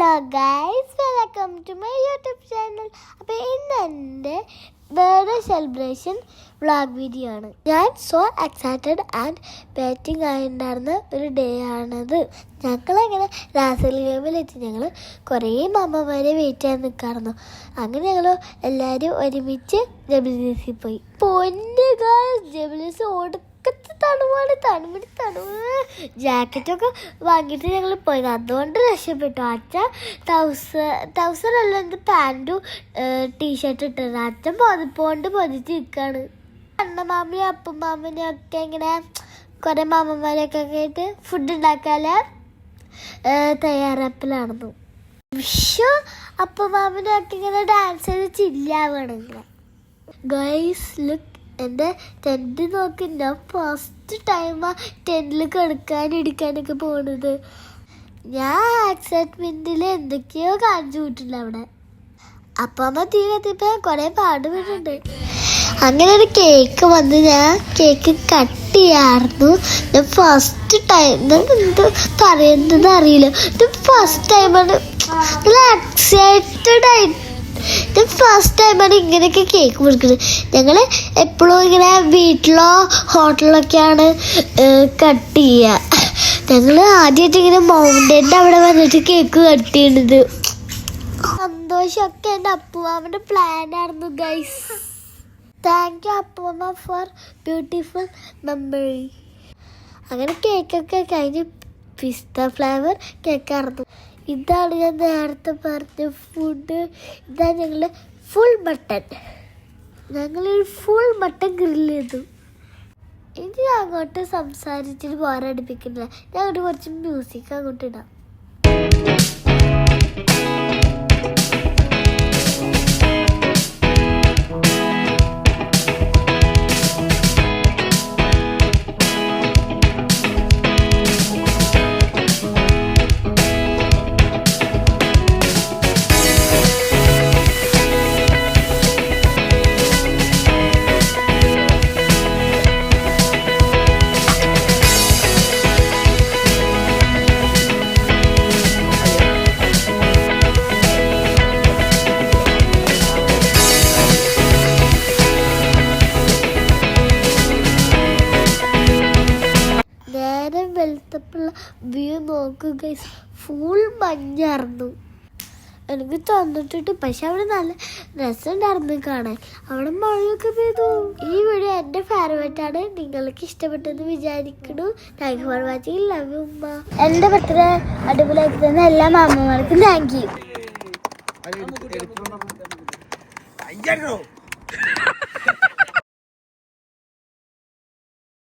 Hello guys, welcome to my YouTube channel. അപ്പോൾ ഇന്ന് എൻ്റെ ബർത്ത്ഡേ സെലിബ്രേഷൻ വ്ളോഗ് വീഡിയോ ആണ്. ഞാൻ സോ എക്സൈറ്റഡ് ആൻഡ് വെയിറ്റിംഗ് ആയിട്ടുണ്ടായിരുന്ന ഒരു ഡേ ആണത്. ഞങ്ങളിങ്ങനെ രാസൽ ഗെയിമിലെത്തി. ഞങ്ങൾ കുറേ മാമ്മമാരെ വെയിറ്റ് ചെയ്യാൻ നിൽക്കാറുന്നു. അങ്ങനെ ഞങ്ങൾ എല്ലാവരും ഒരുമിച്ച് ജബിലിസിൽ പോയി. പൊന്നു ഗൈസ്, ജബിലിസ് ഒടുക്കത്തെ തണുപ്പ് ജാക്കറ്റൊക്കെ വാങ്ങിയിട്ട് ഞങ്ങൾ പോയത്. അതുകൊണ്ട് രക്ഷപ്പെട്ടു. അച്ഛൻ ട്രൗസർ അല്ല, എന്ത് പാൻറ്റും ടീഷർട്ട് ഇട്ടത്. അച്ഛൻ പൊതിപ്പോണ്ട് പൊതിച്ചിരിക്കുകയാണ്. അണ്ണമാമയും അപ്പമാമനും ഒക്കെ ഇങ്ങനെ കുറേ മാമന്മാരൊക്കെ ആയിട്ട് ഫുഡ് ഉണ്ടാക്കാനുള്ള തയ്യാറെടുപ്പിലാണെന്നു. വിഷു അപ്പമാമനും ഒക്കെ ഇങ്ങനെ ഡാൻസ് ചെയ്ത് ചില്ലാവുകയാണെങ്കിൽ. ഗൈസ് ലുക്ക്, എൻ്റെ ടെൻറ്റ് നോക്കി. ഞാൻ ഫസ്റ്റ് ടൈമാണ് ടെൻറ്റിൽ കിടക്കാനിരിക്കാനൊക്കെ പോണത്. ഞാൻ എക്സൈറ്റ്മെൻറ്റിൽ എന്തൊക്കെയോ കാണിച്ചു വിട്ടില്ല അവിടെ. അപ്പം അമ്മ തീ കത്തിയപ്പോൾ കുറേ പാടുപെട്ടുണ്ട്. അങ്ങനെ ഒരു കേക്ക് വന്ന് ഞാൻ കേക്ക് കട്ട് ചെയ്യാറുന്നു. ഞാൻ ഫസ്റ്റ് ടൈം, എന്ത് പറയുന്നത് അറിയില്ല. ഇത് ഫസ്റ്റ് ടൈമാണ്. നല്ല എക്സൈറ്റഡ് ആയിട്ട് ഫസ്റ്റ് ടൈമാണ് ഇങ്ങനെയൊക്കെ കേക്ക് മുറിക്കുന്നത്. ഞങ്ങൾ എപ്പോഴും ഇങ്ങനെ വീട്ടിലോ ഹോട്ടലിലൊക്കെയാണ് കട്ട് ചെയ്യുക. ഞങ്ങൾ ആദ്യമായിട്ട് ഇങ്ങനെ മൗണ്ടൻ്റെ അവിടെ വന്നിട്ട് കേക്ക് കട്ട് ചെയ്യണത്. സന്തോഷമൊക്കെ എൻ്റെ അപ്പുമാമൻ്റെ പ്ലാനായിരുന്നു guys. Thank you Appumma for beautiful memory. അങ്ങനെ കേക്കൊക്കെ കഴിഞ്ഞ് പിസ്ത ഫ്ലേവർ കേക്കായിരുന്നു. ഇതാണ് ഞാൻ നേരത്തെ പറഞ്ഞ ഫുഡ്. ഇതാണ് ഞങ്ങൾ ഫുൾ മട്ടൺ. ഞങ്ങളൊരു ഫുൾ മട്ടൺ ഗ്രില്ല് ചെയ്തു. ഇനി അങ്ങോട്ട് സംസാരിച്ചിട്ട് ബോറടിപ്പിക്കുന്നില്ല. ഞാൻ അങ്ങോട്ട് കുറച്ച് മ്യൂസിക് അങ്ങോട്ട് ഇടാം. വെളുത്തപ്പുള്ള വ്യൂ നോക്കുക. ഫുൾ മഞ്ഞായിരുന്നു. എനിക്ക് തന്നിട്ടിട്ട്, പക്ഷെ അവിടെ നല്ല രസമുണ്ടായിരുന്നു കാണാൻ. അവിടെ മഴയൊക്കെ പെയ്തു. ഈ വീഡിയോ എൻ്റെ ഫേവറേറ്റാണ്. നിങ്ങൾക്ക് ഇഷ്ടപ്പെട്ടെന്ന് വിചാരിക്കുന്നു. Thank you for watching. Love you ഉമ്മ. എൻ്റെ ബർത്ത്ഡേ അടിപൊളിയാക്കി തന്ന എല്ലാ മാമ്മമാർക്കും താങ്ക് യു.